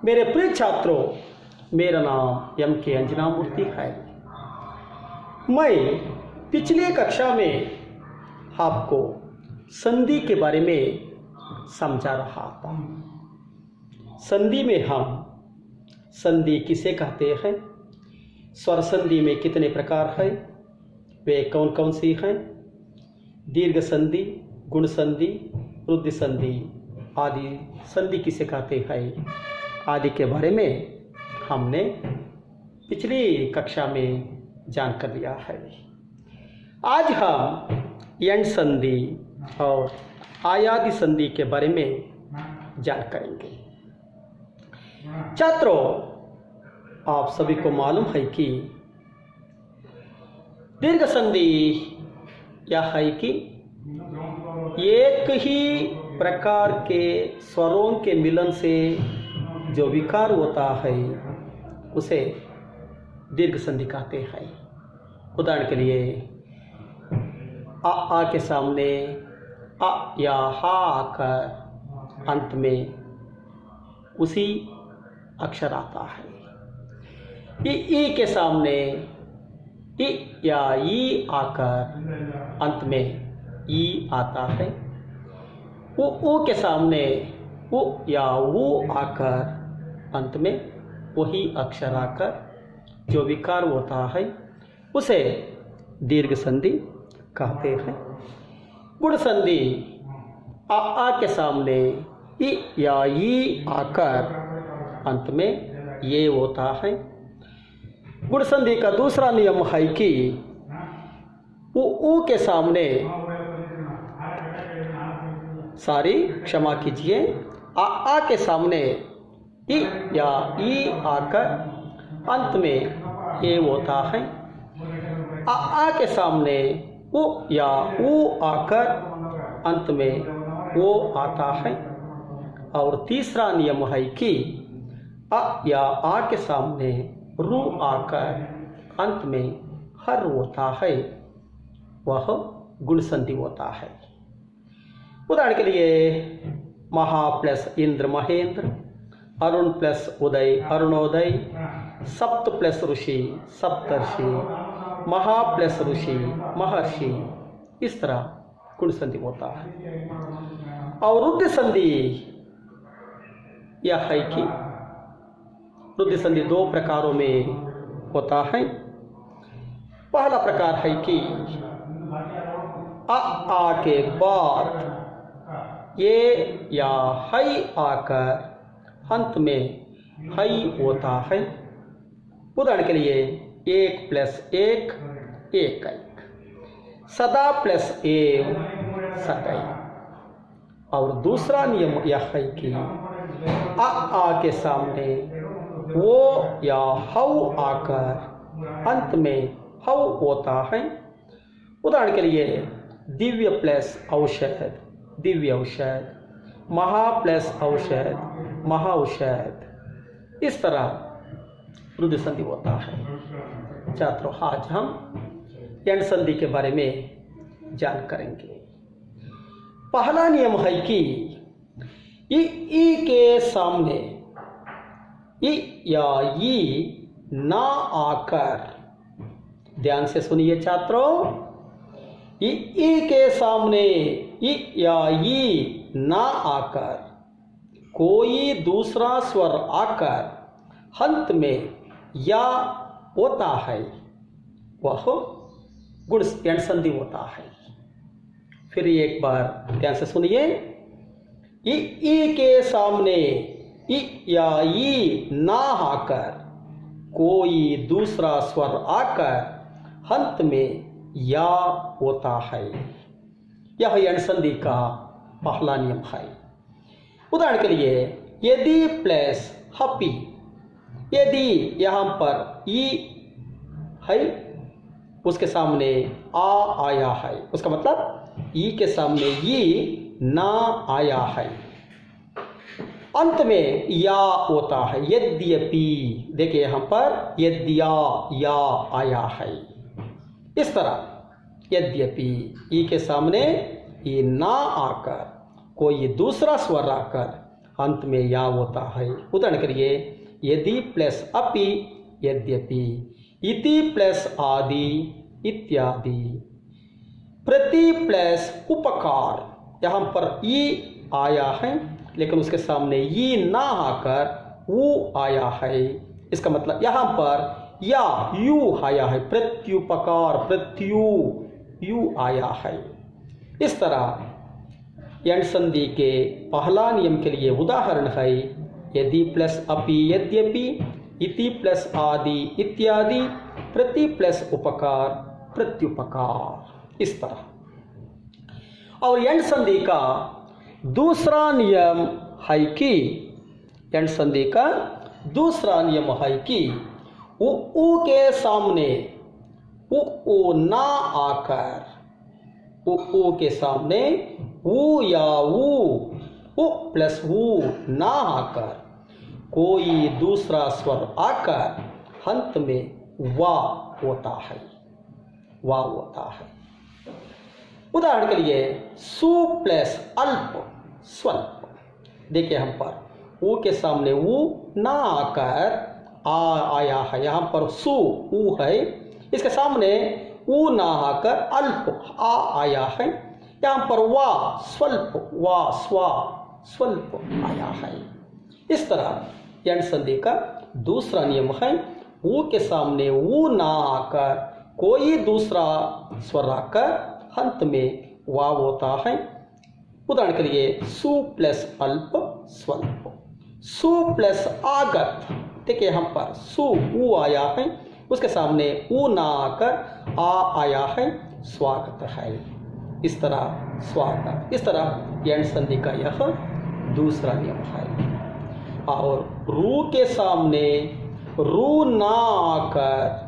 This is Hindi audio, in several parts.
मेरे प्रिय छात्रों, मेरा नाम M.K. अंजना मूर्ति है। मैं पिछली कक्षा में आपको संधि के बारे में समझा रहा था। संधि में हम संधि किसे कहते हैं, स्वर संधि में कितने प्रकार है, वे कौन कौन सी हैं, दीर्घ संधि, गुण संधि, वृद्धि संधि आदि संधि किसे कहते हैं आदि के बारे में हमने पिछली कक्षा में जान कर लिया है। आज हम यण संधि और आयादि संधि के बारे में जान करेंगे। छात्रों, आप सभी को मालूम है कि दीर्घ संधि यह है कि एक ही प्रकार के स्वरों के मिलन से जो विकार होता है उसे दीर्घ संधि कहते हैं। उदाहरण के लिए आ के सामने अ या हा आकर अंत में उसी अक्षर आता है। ई के सामने इ या ई आकर अंत में ई आता है। उ के सामने उ या वो आकर अंत में वही अक्षर आकर जो विकार होता है उसे दीर्घ संधि कहते हैं। गुण संधि आ के सामने इ या ई आकर अंत में ये होता है। गुण संधि का दूसरा नियम है कि उ के सामने क्षमा कीजिए, आ के सामने इ या ई आकर अंत में ए होता है। आ के सामने उ या ऊ आकर अंत में वो आता है। और तीसरा नियम है कि अ या आ के सामने रू आकर अंत में हर होता है, वह गुण संधि होता है। उदाहरण के लिए महा प्लस इंद्र महेंद्र, अरुण प्लस उदय अरुणोदय, सप्त प्लस ऋषि सप्तर्षि, महा प्लस ऋषि महर्षि, इस तरह गुण संधि होता है। और वृद्धि संधि यह है कि वृद्धि संधि दो प्रकारों में होता है। पहला प्रकार है कि आ के बाद ये या हई आकर अंत में हई होता है। उदाहरण के लिए 1 प्लस 1 1, सदा प्लस एव सदैव। और दूसरा नियम यह है कि आ के सामने वो या हऊ आकर अंत में हऊ होता है। उदाहरण के लिए दिव्य प्लस औषध दिव्य औषध, महा प्लस औषध महा औषध, इस तरह वृद्धि संधि होता है। छात्रों, आज हम यण संधि के बारे में जान करेंगे। पहला नियम है कि ई के सामने इ या ई ना आकर, ध्यान से सुनिए छात्रों, ई के सामने इ या ई ना आकर कोई दूसरा स्वर आकर अंत में या होता है, वह गुण यण संधि होता है। फिर एक बार ध्यान से सुनिए, ई के सामने इ या ई ना आकर कोई दूसरा स्वर आकर अंत में या होता है, यह यण संधि का पहला नियम है। उदाहरण के लिए यदि प्लस हपी, यदि यहाँ पर ई है उसके सामने आ आया है, उसका मतलब ई के सामने ई ना आया है, अंत में या होता है। यद्यपि, देखिए यहाँ पर यद्या या आया है। इस तरह यद्यपि ई के सामने ये ना आकर कोई दूसरा स्वर आकर अंत में या होता है। उदाहरण के लिए यदि प्लस अपि, यद्यपि, इति प्लस आदि, इत्यादि, प्रति प्लस उपकार। यहाँ पर ई आया है लेकिन उसके सामने ई ना आकर वो आया है। इसका मतलब यहाँ पर या यू आया है, प्रत्युपकार, प्रत्यु यू आया है। इस तरह यण संधि के पहला नियम के लिए उदाहरण है यदि प्लस अपि, यद्यपि, इति प्लस आदि, इत्यादि, प्रति प्लस उपकार, प्रत्युपकार। इस तरह। और यण संधि का दूसरा नियम है कि यण संधि का दूसरा नियम है कि उ के सामने उ ना आकर, उ के सामने उ या उ प्लस उ ना आकर कोई दूसरा स्वर आकर अंत में वा होता है, वा होता है। उदाहरण के लिए सु प्लस अल्प, स्वल्प। देखिए हम पर उ के सामने उ ना आकर आया है। यहाँ पर सु उ है, इसके सामने उ ना आकर अल्प आया है। यहाँ पर वा स्वल्प, वा स्वा स्वल्प आया है। इस तरह यण संधि का दूसरा नियम है उ के सामने उ ना आकर कोई दूसरा स्वर आकर अंत में वा होता है। उदाहरण के लिए सु प्लस अल्प, स्वल्प। सु प्लस आगत। देखिए यहाँ पर सु उ आया है, उसके सामने उ ना आकर आया है, स्वागत है। इस तरह स्वागत। इस तरह यण संधि का यह दूसरा नियम है। और रू के सामने रू ना आकर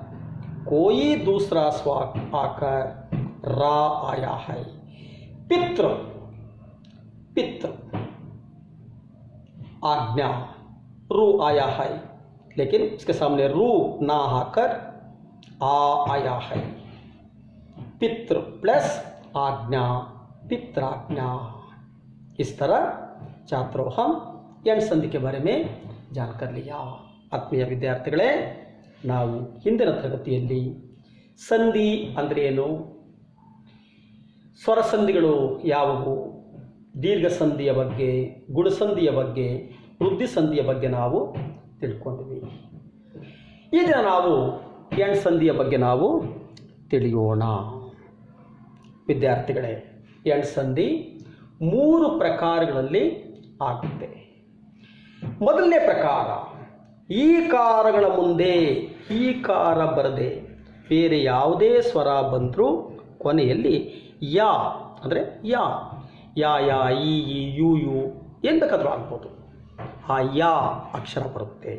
कोई दूसरा स्वर आकर रा आया है। पितृ, पितृ, आज्ञा, रू आया है लेकिन इसके सामने रू ना आकर आया है। पितृ प्लस आज्ञा, पित्राज्ञा। इस तरह छात्रों हम यण संधि के बारे में जानकर लिया। ಆತ್ಮೀಯ ವಿದ್ಯಾರ್ಥಿಗಳೇ, ನಾವು ಹಿಂದಿನ ತರಗತಿಯಲ್ಲಿ ಸಂಧಿ ಅಂದರೆ ಏನು, ಸ್ವರ ಸಂಧಿಗಳು ಯಾವುವು, ದೀರ್ಘ ಸಂಧಿಯ ಬಗ್ಗೆ, ಗುಣಸಂಧಿಯ ಬಗ್ಗೆ, ವೃದ್ಧಿ ಸಂಧಿಯ ಬಗ್ಗೆ ನಾವು ತಿಳ್ಕೊಂಡ್ವಿ. ಈ ದಿನ ನಾವು ಯಣ ಸಂಧಿಯ ಬಗ್ಗೆ ನಾವು ತಿಳಿಯೋಣ. ವಿದ್ಯಾರ್ಥಿಗಳೇ, ಯಣ ಸಂಧಿ 3 ಪ್ರಕಾರಗಳಲ್ಲಿ ಆಗುತ್ತೆ. ಮೊದಲನೇ ಪ್ರಕಾರ, ಈ ಕಾರಗಳ ಮುಂದೆ ಈ ಕಾರ ಬರದೆ ಬೇರೆ ಯಾವುದೇ ಸ್ವರ ಬಂದರೂ ಕೊನೆಯಲ್ಲಿ ಯಾ ಅಂದರೆ ಯಾ ಯಾ ಈ ಯು ಯು ಏನು ಬೇಕಾದರೂ ಆಗ್ಬೋದು, ಆ ಯಾ ಅಕ್ಷರ ಬರುತ್ತೆ.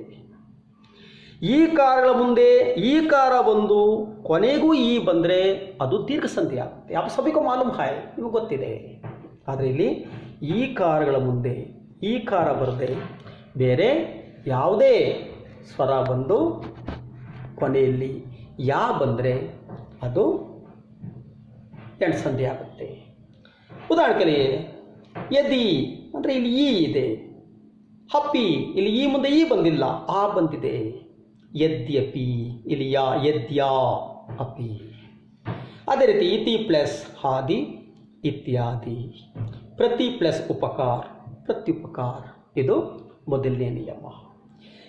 ಈ ಕಾರಗಳ ಮುಂದೆ ಈ ಕಾರ ಬಂದು ಕೊನೆಗೂ ಈ ಬಂದರೆ ಅದು ದೀರ್ಘ ಸಂಧಿ ಆಗುತ್ತೆ. ಯಾವ ಸಭಿಗೂ ಮಾಲೂಮ್ ಹಾಯ್, ನಿಮಗೆ ಗೊತ್ತಿದೆ. ಆದರೆ ಇಲ್ಲಿ ಈ ಕಾರಗಳ ಮುಂದೆ ಈ ಕಾರ ಬರದೆ ಬೇರೆ ಯಾವುದೇ ಸ್ವರ ಬಂದು ಕೊನೆಯಲ್ಲಿ ಯಾ ಬಂದರೆ ಅದು ಯಣ ಸಂಧಿ ಆಗುತ್ತೆ. ಉದಾಹರಣೆಗೆ ಯದಿ ಅಂದರೆ ಇಲ್ಲಿ ಈ ಇದೆ, ಹಪ್ಪಿ ಇಲ್ಲಿ ಈ ಮುಂದೆ ಈ ಬಂದಿಲ್ಲ, ಆ ಬಂದಿದೆ. ಯದ್ಯಪಿ ಇಲ್ಲಿ ಯಾ, ಯದ್ಯಾ ಅಪಿ. ಅದೇ ರೀತಿ ಇತಿ ಪ್ಲಸ್ ಆದಿ, ಇತ್ಯಾದಿ. ಪ್ರತಿ ಪ್ಲಸ್ ಉಪಕಾರ, ಪ್ರತ್ಯುಪಕಾರ. ಇದು ಮೊದಲನೇ ನಿಯಮ.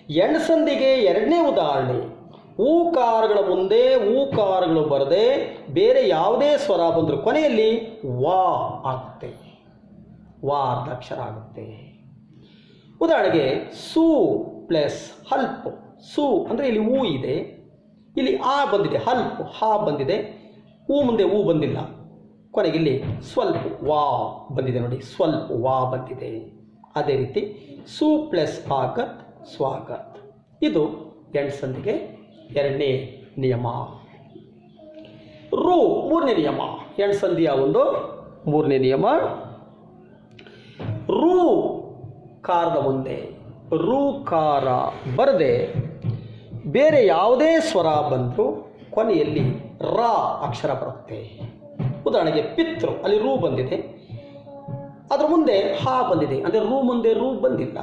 ಯಣ ಸಂಧಿಗೆ ಎರಡನೇ ಉದಾಹರಣೆ, ಊಕಾರಗಳ ಮುಂದೆ ಊಕಾರಗಳು ಬರದೆ ಬೇರೆ ಯಾವುದೇ ಸ್ವರ ಬಂದರೂ ಕೊನೆಯಲ್ಲಿ ವಾ ಆಗುತ್ತೆ, ವಾ ಅರ್ಧಾಕ್ಷರ ಆಗುತ್ತೆ. ಉದಾಹರಣೆಗೆ ಸು ಪ್ಲಸ್ ಹಲ್ಪ್. ಸು ಅಂದರೆ ಇಲ್ಲಿ ಊ ಇದೆ, ಇಲ್ಲಿ ಆ ಬಂದಿದೆ, ಹಲ್ಪ್ ಹಾ ಬಂದಿದೆ, ಊ ಮುಂದೆ ಊ ಬಂದಿಲ್ಲ, ಕೊನೆಗೆ ಇಲ್ಲಿ ಸ್ವಲ್ಪ ವಾ ಬಂದಿದೆ ನೋಡಿ, ಸ್ವಲ್ಪ ವಾ ಬಂದಿದೆ. ಅದೇ ರೀತಿ ಸು ಪ್ಲಸ್ ಆಗತ್, ಸ್ವಾಗತ್. ಇದು ಯಣ ಸಂಧಿಗೆ ಎರಡನೇ ನಿಯಮ. ರು ಮೂರನೇ ನಿಯಮ. ಯಣ ಸಂಧಿಯ ಒಂದು ಮೂರನೇ ನಿಯಮ, ರು ಕಾರದ ಮುಂದೆ ರು ಕಾರ ಬರದೆ ಬೇರೆ ಯಾವುದೇ ಸ್ವರ ಬಂದರೂ ಕೊನೆಯಲ್ಲಿ ರಾ ಅಕ್ಷರ ಬರುತ್ತೆ. ಉದಾಹರಣೆಗೆ ಪಿತೃ, ಅಲ್ಲಿ ರು ಬಂದಿದೆ, ಅದರ ಮುಂದೆ ಹಾ ಬಂದಿದೆ, ಅಂದರೆ ರೂ ಮುಂದೆ ರೂ ಬಂದಿಲ್ಲ.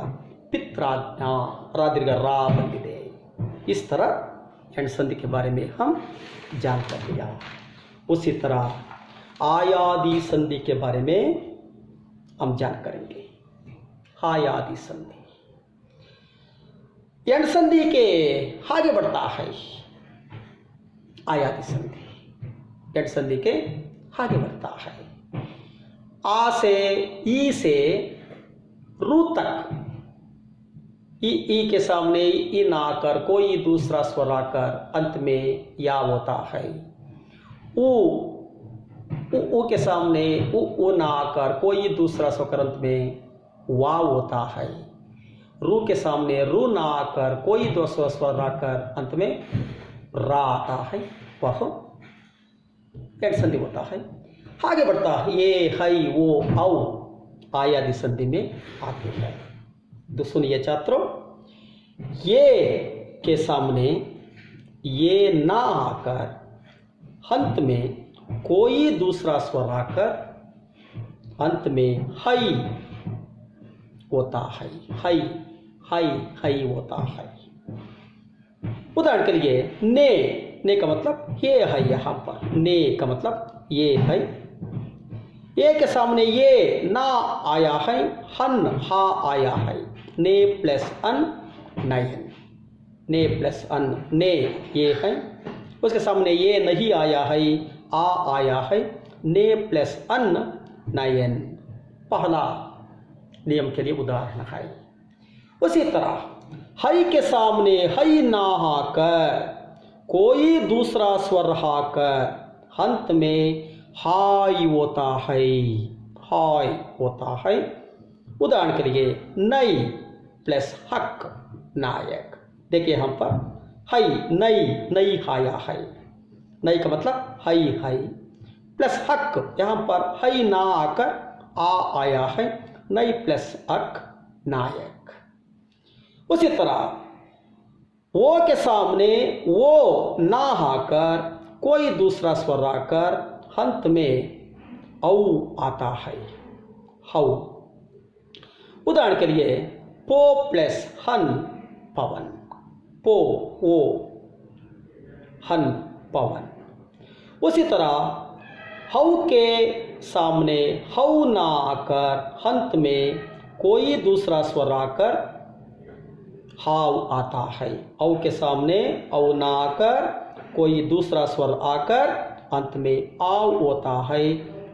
पित्राज्ञा रा दीर्घ रा बंदिदे. इस तरह एंड संधि के बारे में हम जान कर लिया. उसी तरह आयादी संधि के बारे में हम जान करेंगे. आयादी संधि एंड संधि के आगे बढ़ता है. आयादी संधि एंड संधि के आगे बढ़ता है. आ से ई से रू तक, ई के सामने ई ना आकर कोई दूसरा स्वर आकर अंत में या होता है. ऊ के सामने ऊ ना आकर कोई दूसरा स्वर अंत में वा होता है. रू के सामने रू ना आकर कोई दूसरा स्वर आकर अंत में रा आता है. वह एंड संधि होता है. आगे बढ़ता है. ये है वो औ आयादी संधि में आते हैं. तो सुनिए छात्रों, ये के सामने ये ना आकर अंत में कोई दूसरा स्वर आकर अंत में हई होता है. हई हई हई होता है. उदाहरण के लिए ने का मतलब ये है. यहाँ पर ने का मतलब ये है. ये के सामने ये ना आया है, हन हा आया है. ने प्लस अन नयन. ने प्लस अन ने ये है. उसके सामने ये नहीं आया है, आ आया है. ने प्लस अन नयन पहला नियम के लिए उदाहरण है. उसी तरह हई के सामने हई ना आकर कोई दूसरा स्वर आकर अंत में हाय होता है. हाय होता है. उदाहरण के लिए नई प्लस हक नायक. देखिए हम पर हई नई नई आया है. नई का मतलब हई हई प्लस हक. यहाँ पर हई ना आकर आ आया है. नई प्लस अक नायक. उसी तरह वो के सामने वो ना आकर कोई दूसरा स्वर आकर अंत में औ आता है. हौ. उदाहरण के लिए पो प्लस हन पवन. पो ओ हन पवन. उसी तरह हौ के सामने हौ ना आकर अंत में कोई दूसरा स्वर आकर हाव आता है. औ के सामने औ ना आकर कोई दूसरा स्वर आकर अंत में आव होता है.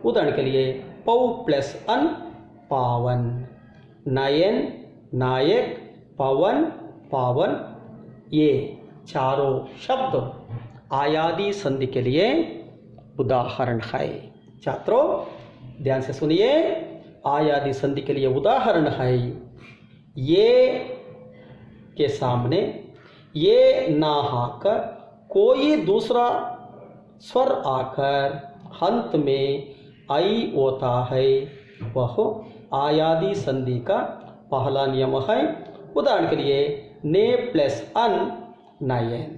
उदाहरण के लिए पौ प्लस अन पावन. नयन नायक पवन पावन. ये चारों शब्द आयादी संधि के लिए उदाहरण है. छात्रों ध्यान से सुनिए. आयादी संधि के लिए उदाहरण है. ये के सामने ये ना आकर कोई दूसरा स्वर आकर अंत में आई होता है. वह आयादी संधि का पहला नियम है. उदाहरण के लिए ने प्लस अन नयन.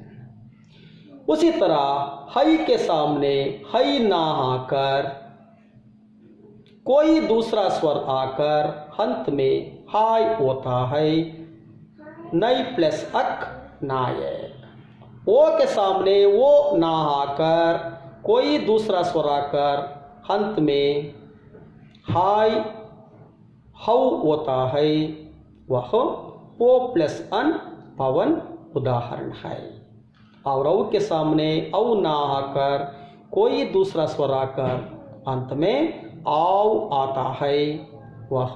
उसी तरह हई के सामने हई ना आकर कोई दूसरा स्वर आकर अंत में हाय होता है. नई प्लस अक नायक. वो के सामने वो ना आकर कोई दूसरा स्वर आकर अंत में हाय हौ होता है. वह पो प्लस अन पवन उदाहरण है. और औ के सामने औ ना आकर कोई दूसरा स्वर आकर अंत में आव आता है. वह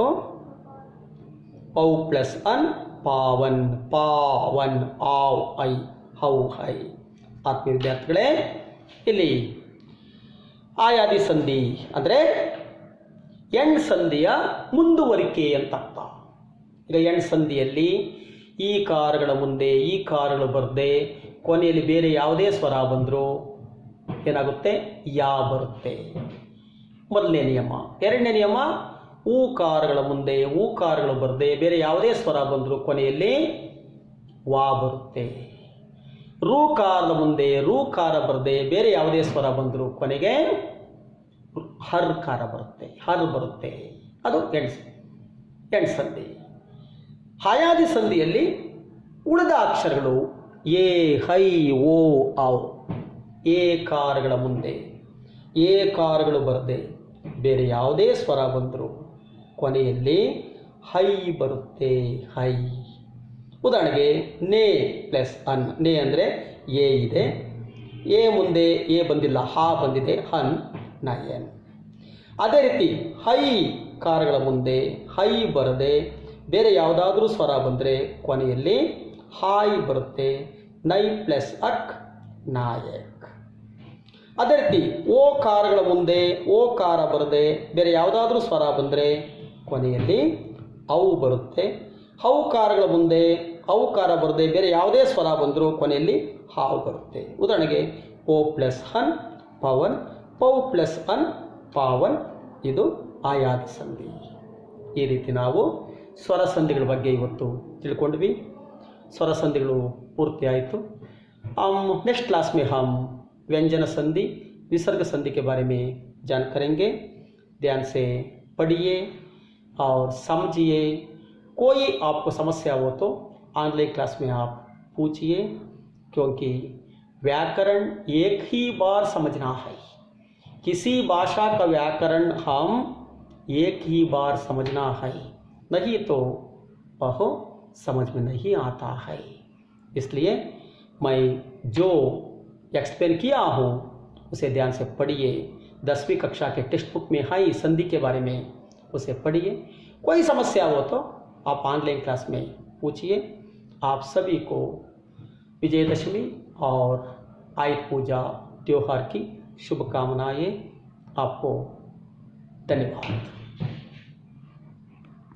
पौ प्लस अन पावन पावन आव ऐ हौ है. ಆತ್ಮೀಯ ವಿದ್ಯಾರ್ಥಿಗಳೇ, ಇಲ್ಲಿ ಆಯಾದಿ ಸಂಧಿ ಅಂದರೆ ಎಂಡ್ ಸಂಧಿಯ ಮುಂದುವರಿಕೆ ಅಂತ ಅರ್ಥ. ಈಗ ಎಂಡ್ ಸಂಧಿಯಲ್ಲಿ ಈ ಕಾರಗಳ ಮುಂದೆ ಈ ಕಾರಗಳು ಬರದೆ ಕೊನೆಯಲ್ಲಿ ಬೇರೆ ಯಾವುದೇ ಸ್ವರ ಬಂದರೂ ಏನಾಗುತ್ತೆ? ಯಾ ಬರುತ್ತೆ. ಮೊದಲನೇ ನಿಯಮ. ಎರಡನೇ ನಿಯಮ, ಊಕಾರಗಳ ಮುಂದೆ ಊಕಾರಗಳು ಬರದೆ ಬೇರೆ ಯಾವುದೇ ಸ್ವರ ಬಂದರೂ ಕೊನೆಯಲ್ಲಿ ವಾ ಬರುತ್ತೆ. ರೂಕಾರದ ಮುಂದೆ ರೂಕಾರ ಬರದೆ ಬೇರೆ ಯಾವುದೇ ಸ್ವರ ಬಂದರೂ ಕೊನೆಗೆ ಹರ್ಕಾರ ಬರುತ್ತೆ, ಹರ್ ಬರುತ್ತೆ. ಅದು ಎಂಡ್ ಸಂಧಿ. ಹಾಯಾದಿ ಸಂಧಿಯಲ್ಲಿ ಉಳಿದ ಅಕ್ಷರಗಳು ಎ, ಹೈ, ಓ, ಔ ಏಕಾರಗಳ ಮುಂದೆ ಏಕಾರಗಳು ಬರದೆ ಬೇರೆ ಯಾವುದೇ ಸ್ವರ ಬಂದರೂ ಕೊನೆಯಲ್ಲಿ ಹೈ ಬರುತ್ತೆ. ಹೈ. ಉದಾಹರಣೆಗೆ ನೇ ಪ್ಲಸ್ ಅನ್. ನೇ ಅಂದರೆ ಎ ಇದೆ, ಎ ಮುಂದೆ ಎ ಬಂದಿಲ್ಲ, ಹಾ ಬಂದಿದೆ, ಹನ್, ನಯನ್. ಅದೇ ರೀತಿ ಹೈ ಕಾರಗಳ ಮುಂದೆ ಹೈ ಬರದೆ ಬೇರೆ ಯಾವುದಾದ್ರೂ ಸ್ವರ ಬಂದರೆ ಕೊನೆಯಲ್ಲಿ ಹಾಯ್ ಬರುತ್ತೆ. ನೈ ಪ್ಲಸ್ ಅಕ್, ನಾಯಕ್. ಅದೇ ರೀತಿ ಓ ಕಾರಗಳ ಮುಂದೆ ಓ ಕಾರ ಬರದೆ ಬೇರೆ ಯಾವುದಾದ್ರೂ ಸ್ವರ ಬಂದರೆ ಕೊನೆಯಲ್ಲಿ ಔ ಬರುತ್ತೆ. ಹೌ ಕಾರಗಳ ಮುಂದೆ ಔಕಾರ ಬರದೆ ಬೇರೆ ಯಾವುದೇ ಸ್ವರ ಬಂದರೂ ಕೊನೆಯಲ್ಲಿ ಹಾವು ಬರುತ್ತೆ. ಉದಾಹರಣೆಗೆ ಓ ಪ್ಲಸ್ ಹನ್, ಪವನ್. ಪೌ ಪ್ಲಸ್ ಅನ್, ಪಾವನ್. ಇದು ಆಯಾದಿ ಸಂಧಿ. ಈ ರೀತಿ ನಾವು ಸ್ವರ ಸಂಧಿಗಳ ಬಗ್ಗೆ ಇವತ್ತು ತಿಳ್ಕೊಂಡ್ವಿ. ಸ್ವರ ಸಂಧಿಗಳು पूर्ति आಯಿತು. नेक्स्ट क्लास में हम व्यंजन संधि, विसर्ग संधि के बारे में जान करेंगे. ध्यान से पढ़िए और समझिए. कोई आपको समस्या हो तो ऑनलाइन क्लास में आप पूछिए, क्योंकि व्याकरण एक ही बार समझना है. किसी भाषा का व्याकरण हम एक ही बार समझना है, नहीं तो वह समझ में नहीं आता है. इसलिए मैं जो एक्सप्लेन किया हूँ उसे ध्यान से पढ़िए. 10वीं कक्षा के टेक्स्ट बुक में है संधि के बारे में, उसे पढ़िए. कोई समस्या हो तो आप ऑनलाइन क्लास में पूछिए. आप सभी को विजयदशमी और आयुध पूजा त्योहार की शुभकामनाएं. आपको धन्यवाद.